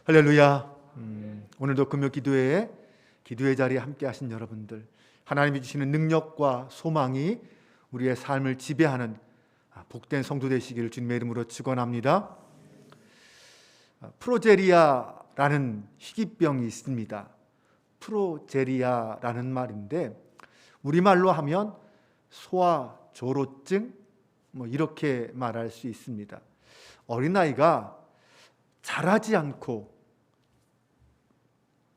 할렐루야. 오늘도 금요 기도회에 기도의 자리에 함께 하신 여러분들, 하나님이 주시는 능력과 소망이 우리의 삶을 지배하는 복된 성도 되시기를 주님의 이름으로 축원합니다. 프로제리아라는 희귀병이 있습니다. 프로제리아라는 말인데 우리말로 하면 소아조로증 이렇게 말할 수 있습니다. 어린아이가 자라지 않고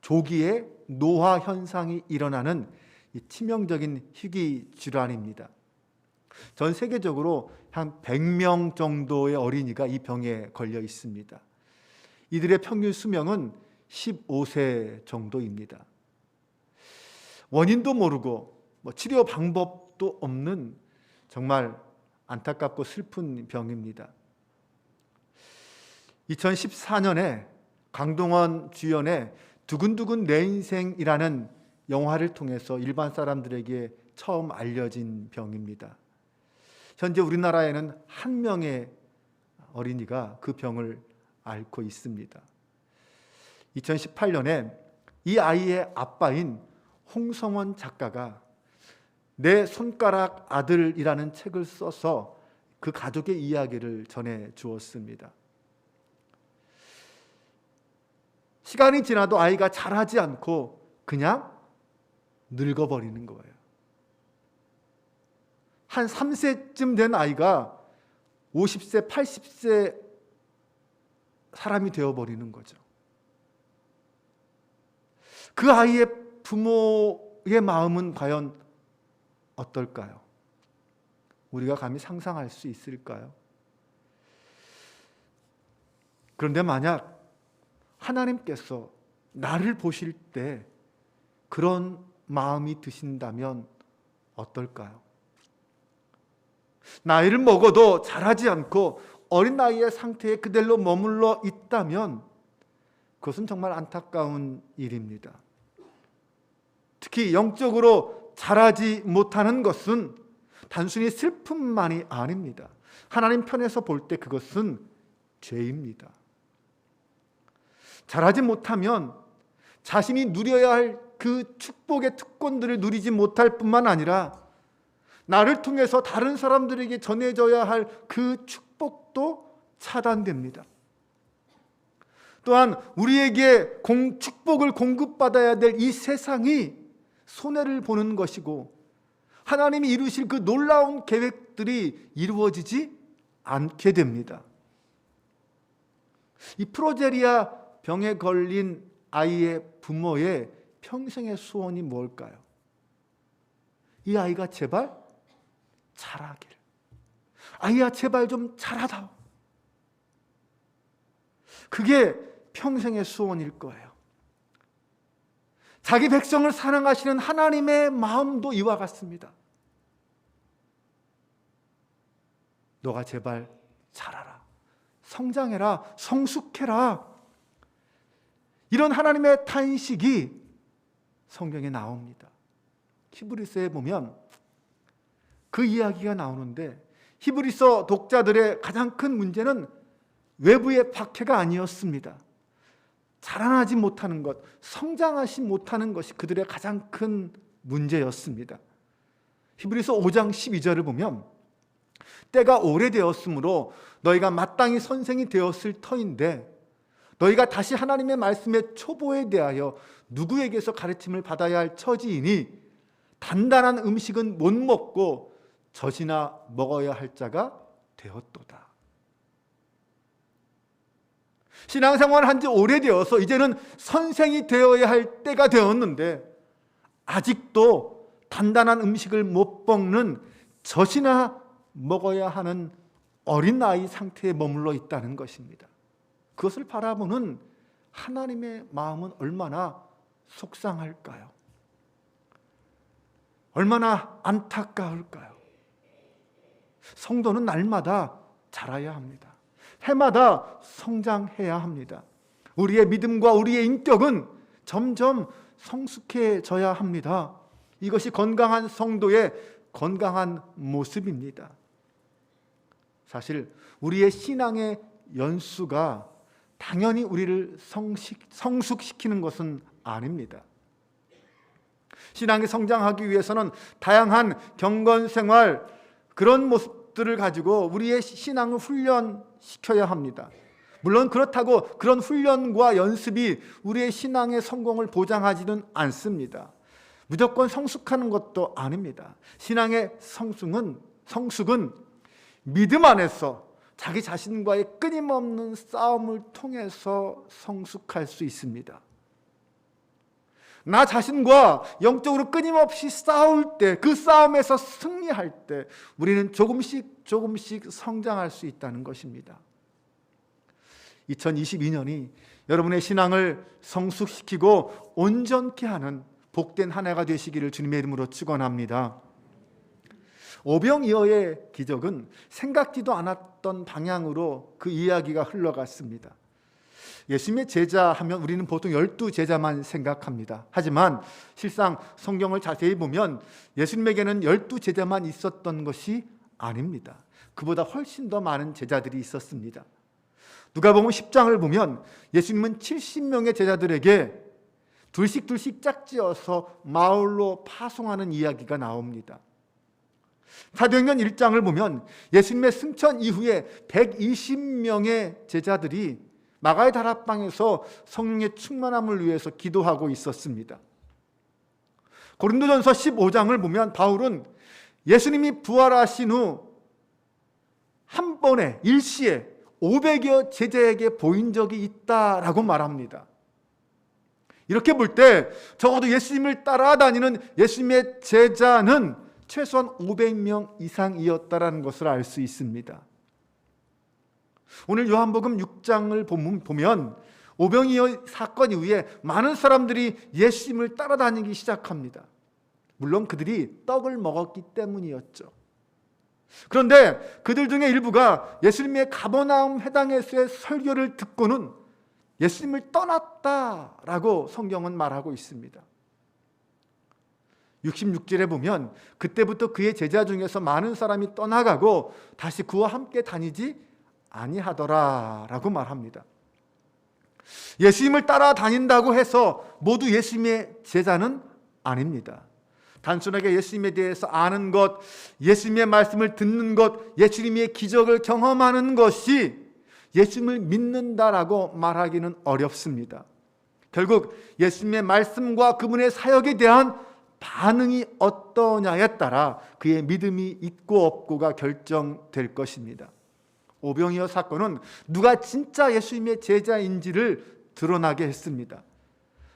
조기에 노화 현상이 일어나는 치명적인 희귀 질환입니다. 전 세계적으로 한 100명 정도의 어린이가 이 병에 걸려 있습니다. 이들의 평균 수명은 15세 정도입니다. 원인도 모르고 치료 방법도 없는 정말 안타깝고 슬픈 병입니다. 2014년에 강동원 주연의 두근두근 내 인생이라는 영화를 통해서 일반 사람들에게 처음 알려진 병입니다. 현재 우리나라에는 한 명의 어린이가 그 병을 앓고 있습니다. 2018년에 이 아이의 아빠인 홍성원 작가가 내 손가락 아들이라는 책을 써서 그 가족의 이야기를 전해 주었습니다. 시간이 지나도 아이가 자라지 않고 그냥 늙어버리는 거예요. 한 3세쯤 된 아이가 50세, 80세 사람이 되어버리는 거죠. 그 아이의 부모의 마음은 과연 어떨까요? 우리가 감히 상상할 수 있을까요? 그런데 만약 하나님께서 나를 보실 때 그런 마음이 드신다면 어떨까요? 나이를 먹어도 자라지 않고 어린 나이의 상태에 그대로 머물러 있다면 그것은 정말 안타까운 일입니다. 특히 영적으로 자라지 못하는 것은 단순히 슬픔만이 아닙니다. 하나님 편에서 볼 때 그것은 죄입니다. 자라지 못하면 자신이 누려야 할 그 축복의 특권들을 누리지 못할 뿐만 아니라 나를 통해서 다른 사람들에게 전해져야 할 그 축복도 차단됩니다. 또한 우리에게 축복을 공급받아야 될 이 세상이 손해를 보는 것이고 하나님이 이루실 그 놀라운 계획들이 이루어지지 않게 됩니다. 이 프로제리아 병에 걸린 아이의 부모의 평생의 소원이 뭘까요? 이 아이가 제발 자라기를. 아이야 제발 좀 자라다오. 그게 평생의 소원일 거예요. 자기 백성을 사랑하시는 하나님의 마음도 이와 같습니다. 너가 제발 자라라. 성장해라. 성숙해라. 이런 하나님의 탄식이 성경에 나옵니다. 히브리서에 보면 그 이야기가 나오는데 히브리서 독자들의 가장 큰 문제는 외부의 박해가 아니었습니다. 자라나지 못하는 것, 성장하지 못하는 것이 그들의 가장 큰 문제였습니다. 히브리서 5장 12절을 보면 때가 오래되었으므로 너희가 마땅히 선생이 되었을 터인데 너희가 다시 하나님의 말씀의 초보에 대하여 누구에게서 가르침을 받아야 할 처지이니 단단한 음식은 못 먹고 젖이나 먹어야 할 자가 되었도다. 신앙생활을 한 지 오래되어서 이제는 선생이 되어야 할 때가 되었는데 아직도 단단한 음식을 못 먹는 젖이나 먹어야 하는 어린 아이 상태에 머물러 있다는 것입니다. 그것을 바라보는 하나님의 마음은 얼마나 속상할까요? 얼마나 안타까울까요? 성도는 날마다 자라야 합니다. 해마다 성장해야 합니다. 우리의 믿음과 우리의 인격은 점점 성숙해져야 합니다. 이것이 건강한 성도의 건강한 모습입니다. 사실 우리의 신앙의 연수가 당연히 우리를 성숙시키는 것은 아닙니다. 신앙이 성장하기 위해서는 다양한 경건생활, 그런 모습들을 가지고 우리의 신앙을 훈련시켜야 합니다. 물론 그렇다고 그런 훈련과 연습이 우리의 신앙의 성공을 보장하지는 않습니다. 무조건 성숙하는 것도 아닙니다. 신앙의 성숙은 믿음 안에서 자기 자신과의 끊임없는 싸움을 통해서 성숙할 수 있습니다. 나 자신과 영적으로 끊임없이 싸울 때, 그 싸움에서 승리할 때 우리는 조금씩 성장할 수 있다는 것입니다. 2022년이 여러분의 신앙을 성숙시키고 온전케 하는 복된 한 해가 되시기를 주님의 이름으로 축원합니다. 오병이어의 기적은 생각지도 않았던 방향으로 그 이야기가 흘러갔습니다. 예수님의 제자 하면 우리는 보통 12제자만 생각합니다. 하지만 실상 성경을 자세히 보면 예수님에게는 12제자만 있었던 것이 아닙니다. 그보다 훨씬 더 많은 제자들이 있었습니다. 누가복음 10장을 보면 예수님은 70명의 제자들에게 둘씩 짝지어서 마을로 파송하는 이야기가 나옵니다. 사도행전 1장을 보면 예수님의 승천 이후에 120명의 제자들이 마가의 다락방에서 성령의 충만함을 위해서 기도하고 있었습니다. 고린도전서 15장을 보면 바울은 예수님이 부활하신 후 한 번에 일시에 500여 제자에게 보인 적이 있다라고 말합니다. 이렇게 볼 때 적어도 예수님을 따라다니는 예수님의 제자는 최소한 500명 이상이었다라는 것을 알 수 있습니다. 오늘 요한복음 6장을 보면 오병이어 사건 이후에 많은 사람들이 예수님을 따라다니기 시작합니다. 물론 그들이 떡을 먹었기 때문이었죠. 그런데 그들 중에 일부가 예수님의 가버나움 회당에서의 설교를 듣고는 예수님을 떠났다라고 성경은 말하고 있습니다. 66절에 보면 그때부터 그의 제자 중에서 많은 사람이 떠나가고 다시 그와 함께 다니지 아니하더라라고 말합니다. 예수님을 따라다닌다고 해서 모두 예수님의 제자는 아닙니다. 단순하게 예수님에 대해서 아는 것, 예수님의 말씀을 듣는 것, 예수님의 기적을 경험하는 것이 예수님을 믿는다라고 말하기는 어렵습니다. 결국 예수님의 말씀과 그분의 사역에 대한 반응이 어떠냐에 따라 그의 믿음이 있고 없고가 결정될 것입니다. 오병이어 사건은 누가 진짜 예수님의 제자인지를 드러나게 했습니다.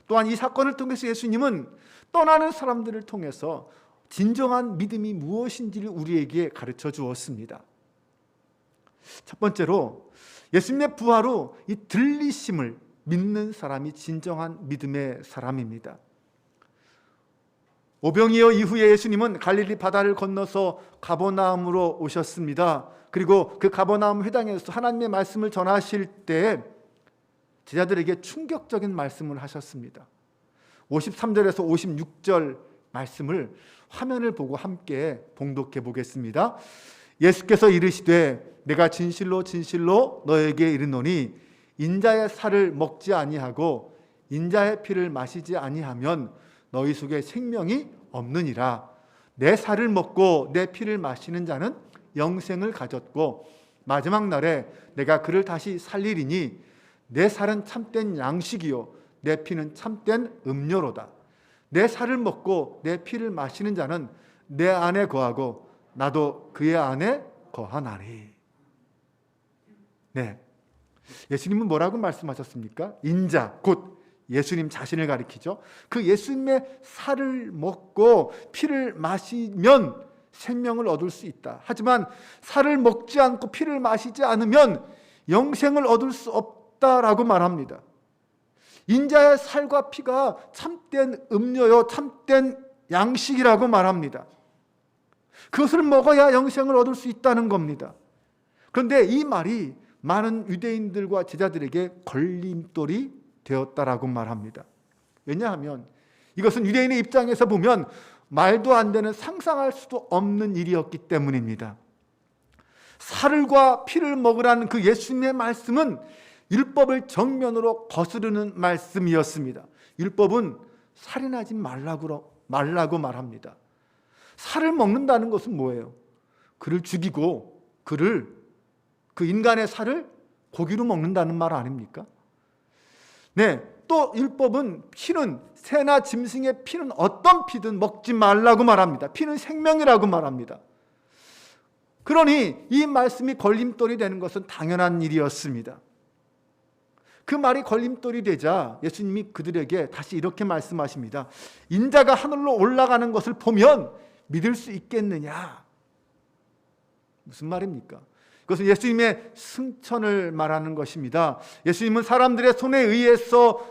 또한 이 사건을 통해서 예수님은 떠나는 사람들을 통해서 진정한 믿음이 무엇인지를 우리에게 가르쳐 주었습니다. 첫 번째로 예수님의 부활 후 이 들리심을 믿는 사람이 진정한 믿음의 사람입니다. 오병이어 이후에 예수님은 갈릴리 바다를 건너서 가버나움으로 오셨습니다. 그리고 그 가버나움 회당에서 하나님의 말씀을 전하실 때 제자들에게 충격적인 말씀을 하셨습니다. 53절에서 56절 말씀을 화면을 보고 함께 봉독해 보겠습니다. 예수께서 이르시되 내가 진실로 너에게 이르노니 인자의 살을 먹지 아니하고 인자의 피를 마시지 아니하면 너희 속에 생명이 없느니라. 내 살을 먹고 내 피를 마시는 자는 영생을 가졌고 마지막 날에 내가 그를 다시 살리리니 내 살은 참된 양식이요 내 피는 참된 음료로다. 내 살을 먹고 내 피를 마시는 자는 내 안에 거하고 나도 그의 안에 거하나니. 네, 예수님은 뭐라고 말씀하셨습니까? 인자, 곧 예수님 자신을 가리키죠. 그 예수님의 살을 먹고 피를 마시면 생명을 얻을 수 있다. 하지만 살을 먹지 않고 피를 마시지 않으면 영생을 얻을 수 없다라고 말합니다. 인자의 살과 피가 참된 음료요 참된 양식이라고 말합니다. 그것을 먹어야 영생을 얻을 수 있다는 겁니다. 그런데 이 말이 많은 유대인들과 제자들에게 걸림돌이 되었다라고 말합니다. 왜냐하면 이것은 유대인의 입장에서 보면 말도 안 되는 상상할 수도 없는 일이었기 때문입니다. 살과 피를 먹으라는 그 예수님의 말씀은 율법을 정면으로 거스르는 말씀이었습니다. 율법은 살인하지 말라고 말합니다. 살을 먹는다는 것은 뭐예요? 그를 죽이고 그 인간의 살을 고기로 먹는다는 말 아닙니까? 네, 또 율법은 피는, 새나 짐승의 피는 어떤 피든 먹지 말라고 말합니다. 피는 생명이라고 말합니다. 그러니 이 말씀이 걸림돌이 되는 것은 당연한 일이었습니다. 그 말이 걸림돌이 되자 예수님이 그들에게 다시 이렇게 말씀하십니다. 인자가 하늘로 올라가는 것을 보면 믿을 수 있겠느냐? 무슨 말입니까? 그것은 예수님의 승천을 말하는 것입니다. 예수님은 사람들의 손에 의해서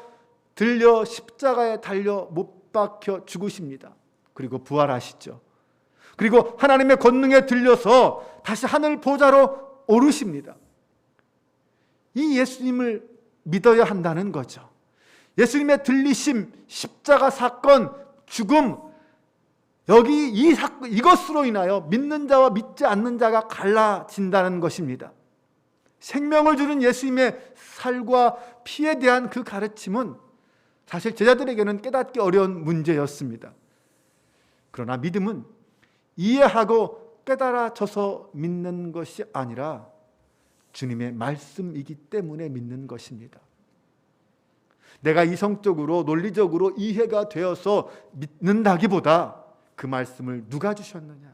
들려 십자가에 달려 못 박혀 죽으십니다. 그리고 부활하시죠. 그리고 하나님의 권능에 들려서 다시 하늘 보좌로 오르십니다. 이 예수님을 믿어야 한다는 거죠. 예수님의 들리심, 십자가 사건, 죽음, 여기 이것으로 인하여 믿는 자와 믿지 않는 자가 갈라진다는 것입니다. 생명을 주는 예수님의 살과 피에 대한 그 가르침은 사실 제자들에게는 깨닫기 어려운 문제였습니다. 그러나 믿음은 이해하고 깨달아져서 믿는 것이 아니라 주님의 말씀이기 때문에 믿는 것입니다. 내가 이성적으로 논리적으로 이해가 되어서 믿는다기보다 그 말씀을 누가 주셨느냐?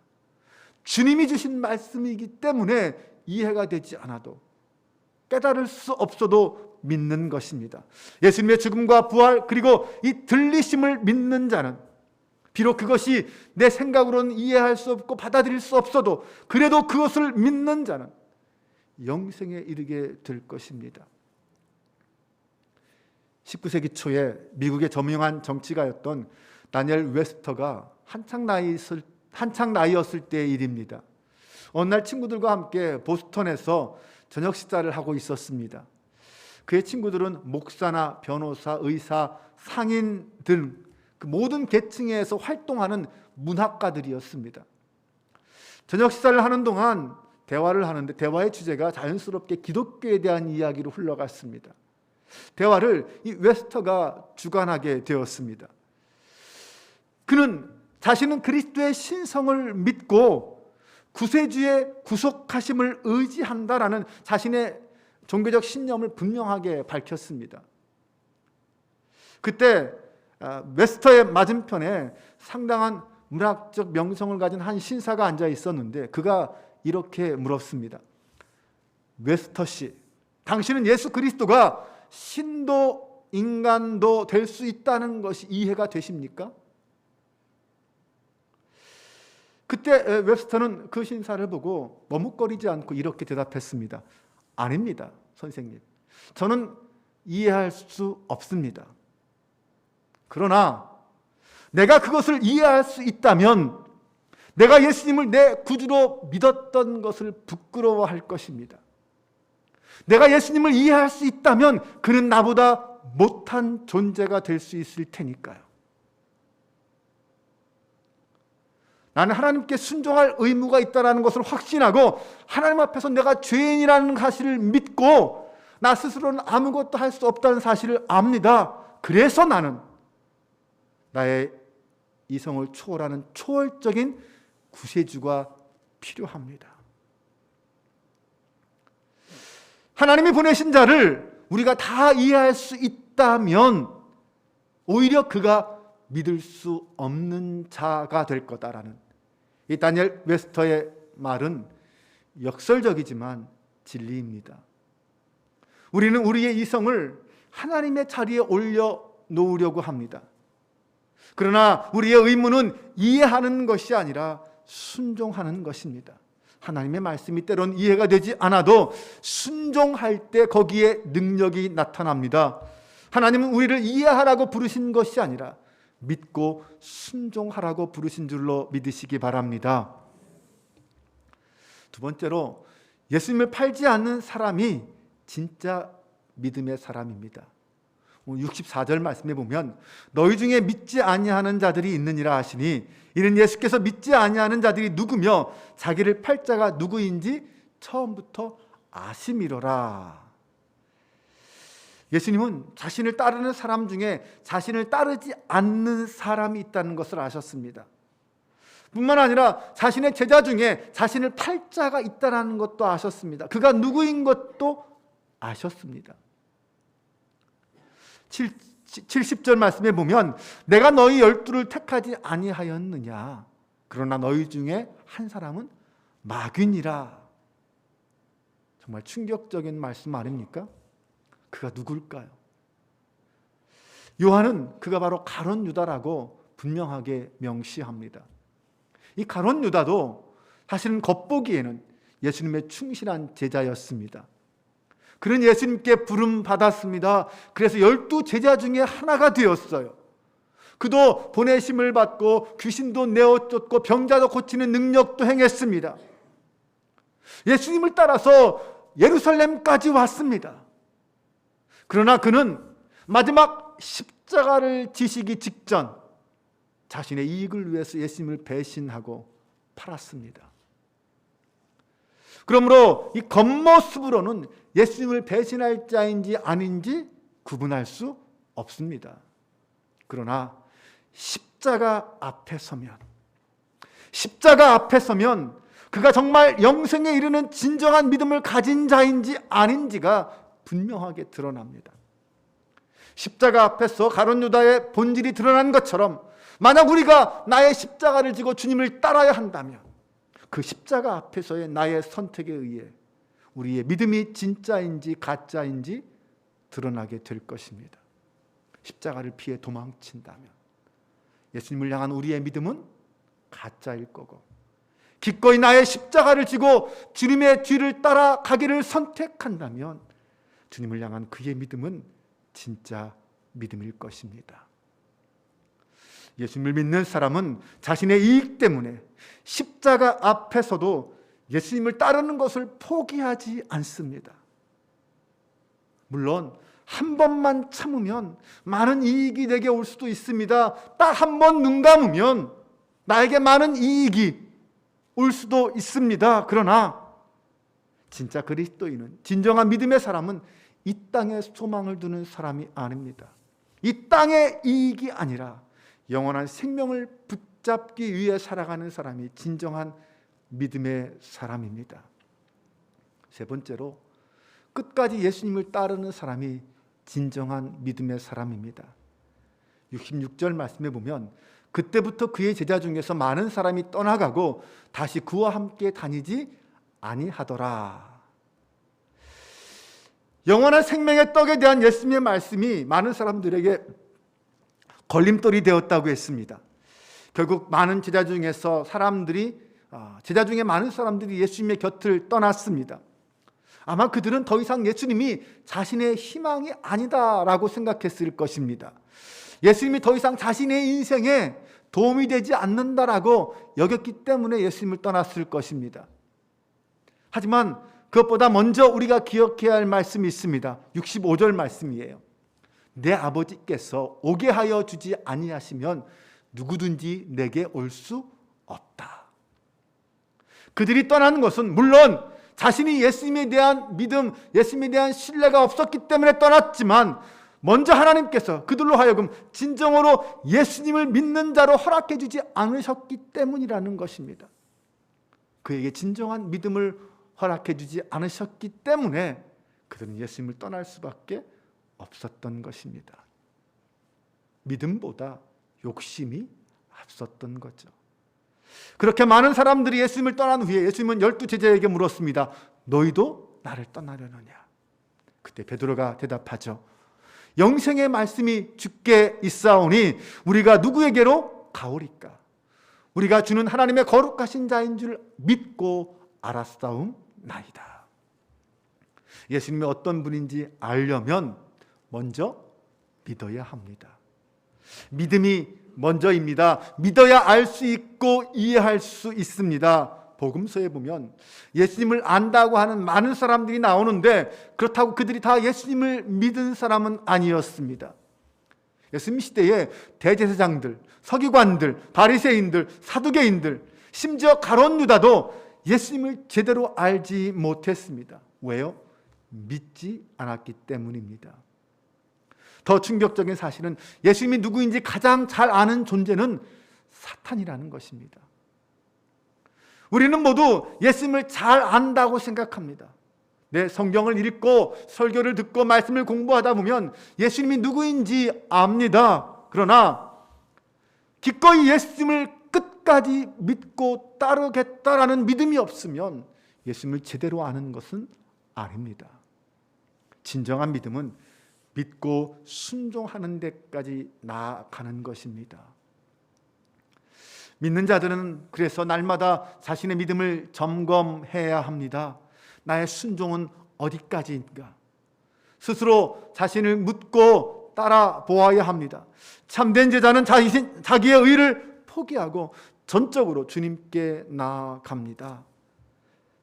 주님이 주신 말씀이기 때문에 이해가 되지 않아도, 깨달을 수 없어도 믿는 것입니다. 예수님의 죽음과 부활, 그리고 이 들리심을 믿는 자는 비록 그것이 내 생각으로는 이해할 수 없고 받아들일 수 없어도 그래도 그것을 믿는 자는 영생에 이르게 될 것입니다. 19세기 초에 미국의 저명한 정치가였던 다니엘 웨스터가 한창 나이였을 때의 일입니다. 어느 날 친구들과 함께 보스턴에서 저녁 식사를 하고 있었습니다. 그의 친구들은 목사나 변호사, 의사, 상인 등 그 모든 계층에서 활동하는 문학가들이었습니다. 저녁 식사를 하는 동안 대화를 하는데 대화의 주제가 자연스럽게 기독교에 대한 이야기로 흘러갔습니다. 대화를 이 웨스터가 주관하게 되었습니다. 그는 자신은 그리스도의 신성을 믿고 구세주의 구속하심을 의지한다라는 자신의 종교적 신념을 분명하게 밝혔습니다. 그때 웨스터의 맞은편에 상당한 문학적 명성을 가진 한 신사가 앉아 있었는데 그가 이렇게 물었습니다. 웨스터 씨, 당신은 예수 그리스도가 신도 인간도 될 수 있다는 것이 이해가 되십니까? 그때 웹스터는 그 신사를 보고 머뭇거리지 않고 이렇게 대답했습니다. 아닙니다, 선생님. 저는 이해할 수 없습니다. 그러나 내가 그것을 이해할 수 있다면 내가 예수님을 내 구주로 믿었던 것을 부끄러워할 것입니다. 내가 예수님을 이해할 수 있다면 그는 나보다 못한 존재가 될 수 있을 테니까요. 나는 하나님께 순종할 의무가 있다는 것을 확신하고 하나님 앞에서 내가 죄인이라는 사실을 믿고 나 스스로는 아무것도 할 수 없다는 사실을 압니다. 그래서 나는 나의 이성을 초월하는 초월적인 구세주가 필요합니다. 하나님이 보내신 자를 우리가 다 이해할 수 있다면 오히려 그가 믿을 수 없는 자가 될 거다라는 이 다니엘 웨스터의 말은 역설적이지만 진리입니다. 우리는 우리의 이성을 하나님의 자리에 올려놓으려고 합니다. 그러나 우리의 의무는 이해하는 것이 아니라 순종하는 것입니다. 하나님의 말씀이 때론 이해가 되지 않아도 순종할 때 거기에 능력이 나타납니다. 하나님은 우리를 이해하라고 부르신 것이 아니라 믿고 순종하라고 부르신 줄로 믿으시기 바랍니다. 두 번째로 예수님을 팔지 않는 사람이 진짜 믿음의 사람입니다. 64절 말씀에 보면 너희 중에 믿지 아니하는 자들이 있느니라 하시니 이는 예수께서 믿지 아니하는 자들이 누구며 자기를 팔 자가 누구인지 처음부터 아심이로라. 예수님은 자신을 따르는 사람 중에 자신을 따르지 않는 사람이 있다는 것을 아셨습니다. 뿐만 아니라 자신의 제자 중에 자신을 팔자가 있다는 것도 아셨습니다. 그가 누구인 것도 아셨습니다. 70절 말씀에 보면 내가 너희 12를 택하지 아니하였느냐, 그러나 너희 중에 한 사람은 마귀니라. 정말 충격적인 말씀 아닙니까? 그가 누굴까요? 요한은 그가 바로 가룟 유다라고 분명하게 명시합니다. 이 가룟 유다도 사실은 겉보기에는 예수님의 충실한 제자였습니다. 그는 예수님께 부름 받았습니다. 그래서 12 제자 중에 하나가 되었어요. 그도 보내심을 받고 귀신도 내어쫓고 병자도 고치는 능력도 행했습니다. 예수님을 따라서 예루살렘까지 왔습니다. 그러나 그는 마지막 십자가를 지시기 직전 자신의 이익을 위해서 예수님을 배신하고 팔았습니다. 그러므로 이 겉모습으로는 예수님을 배신할 자인지 아닌지 구분할 수 없습니다. 그러나 십자가 앞에 서면 그가 정말 영생에 이르는 진정한 믿음을 가진 자인지 아닌지가 분명하게 드러납니다. 십자가 앞에서 가룟 유다의 본질이 드러난 것처럼 만약 우리가 나의 십자가를 지고 주님을 따라야 한다면 그 십자가 앞에서의 나의 선택에 의해 우리의 믿음이 진짜인지 가짜인지 드러나게 될 것입니다. 십자가를 피해 도망친다면 예수님을 향한 우리의 믿음은 가짜일 거고, 기꺼이 나의 십자가를 지고 주님의 뒤를 따라가기를 선택한다면 주님을 향한 그의 믿음은 진짜 믿음일 것입니다. 예수님을 믿는 사람은 자신의 이익 때문에 십자가 앞에서도 예수님을 따르는 것을 포기하지 않습니다. 물론 한 번만 참으면 많은 이익이 내게 올 수도 있습니다. 딱 한 번 눈 감으면 나에게 많은 이익이 올 수도 있습니다. 그러나 진짜 그리스도인은, 진정한 믿음의 사람은 이 땅에 소망을 두는 사람이 아닙니다. 이 땅의 이익이 아니라 영원한 생명을 붙잡기 위해 살아가는 사람이 진정한 믿음의 사람입니다. 세 번째로, 끝까지 예수님을 따르는 사람이 진정한 믿음의 사람입니다. 66절 말씀에 보면 그때부터 그의 제자 중에서 많은 사람이 떠나가고 다시 그와 함께 다니지 아니하더라. 영원한 생명의 떡에 대한 예수님의 말씀이 많은 사람들에게 걸림돌이 되었다고 했습니다. 결국 많은 제자 중에서 제자 중에 많은 사람들이 예수님의 곁을 떠났습니다. 아마 그들은 더 이상 예수님이 자신의 희망이 아니다라고 생각했을 것입니다. 예수님이 더 이상 자신의 인생에 도움이 되지 않는다라고 여겼기 때문에 예수님을 떠났을 것입니다. 하지만 그것보다 먼저 우리가 기억해야 할 말씀이 있습니다. 65절 말씀이에요. 내 아버지께서 오게 하여 주지 아니하시면 누구든지 내게 올 수 없다. 그들이 떠나는 것은 물론 자신이 예수님에 대한 믿음, 예수님에 대한 신뢰가 없었기 때문에 떠났지만 먼저 하나님께서 그들로 하여금 진정으로 예수님을 믿는 자로 허락해 주지 않으셨기 때문이라는 것입니다. 그에게 진정한 믿음을 허락해 주지 않으셨기 때문에 그들은 예수님을 떠날 수밖에 없었던 것입니다. 믿음보다 욕심이 앞섰던 거죠. 그렇게 많은 사람들이 예수님을 떠난 후에 예수님은 12 제자에게 물었습니다. 너희도 나를 떠나려느냐? 그때 베드로가 대답하죠. 영생의 말씀이 주께 있사오니 우리가 누구에게로 가오리까? 우리가 주는 하나님의 거룩하신 자인 줄 믿고 알았사옵나이다. 예수님이 어떤 분인지 알려면 먼저 믿어야 합니다. 믿음이 먼저입니다. 믿어야 알 수 있고 이해할 수 있습니다. 복음서에 보면 예수님을 안다고 하는 많은 사람들이 나오는데 그렇다고 그들이 다 예수님을 믿은 사람은 아니었습니다. 예수님 시대에 대제사장들, 서기관들, 바리새인들, 사두개인들, 심지어 가룟 유다도 예수님을 제대로 알지 못했습니다. 왜요? 믿지 않았기 때문입니다. 더 충격적인 사실은 예수님이 누구인지 가장 잘 아는 존재는 사탄이라는 것입니다. 우리는 모두 예수님을 잘 안다고 생각합니다. 성경을 읽고 설교를 듣고 말씀을 공부하다 보면 예수님이 누구인지 압니다. 그러나 기꺼이 예수님을 끝까지 믿고 따르겠다라는 믿음이 없으면 예수님을 제대로 아는 것은 아닙니다. 진정한 믿음은 믿고 순종하는 데까지 나아가는 것입니다. 믿는 자들은 그래서 날마다 자신의 믿음을 점검해야 합니다. 나의 순종은 어디까지인가? 스스로 자신을 묻고 따라 보아야 합니다. 참된 제자는 자기의 의를 포기하고 전적으로 주님께 나아갑니다.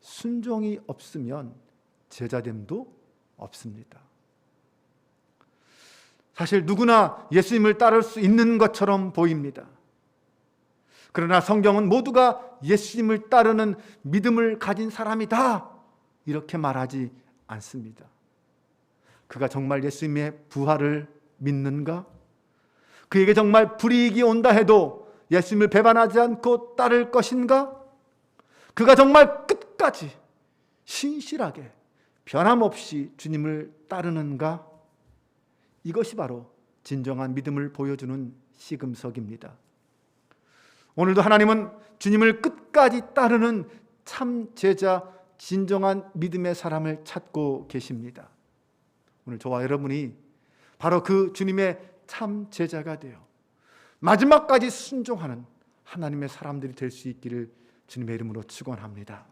순종이 없으면 제자됨도 없습니다. 사실 누구나 예수님을 따를 수 있는 것처럼 보입니다. 그러나 성경은 모두가 예수님을 따르는 믿음을 가진 사람이다 이렇게 말하지 않습니다. 그가 정말 예수님의 부활을 믿는가? 그에게 정말 불이익이 온다 해도 예수님을 배반하지 않고 따를 것인가? 그가 정말 끝까지 신실하게 변함없이 주님을 따르는가? 이것이 바로 진정한 믿음을 보여주는 시금석입니다. 오늘도 하나님은 주님을 끝까지 따르는 참 제자, 진정한 믿음의 사람을 찾고 계십니다. 오늘 저와 여러분이 바로 그 주님의 참 제자가 되어 마지막까지 순종하는 하나님의 사람들이 될 수 있기를 주님의 이름으로 축원합니다.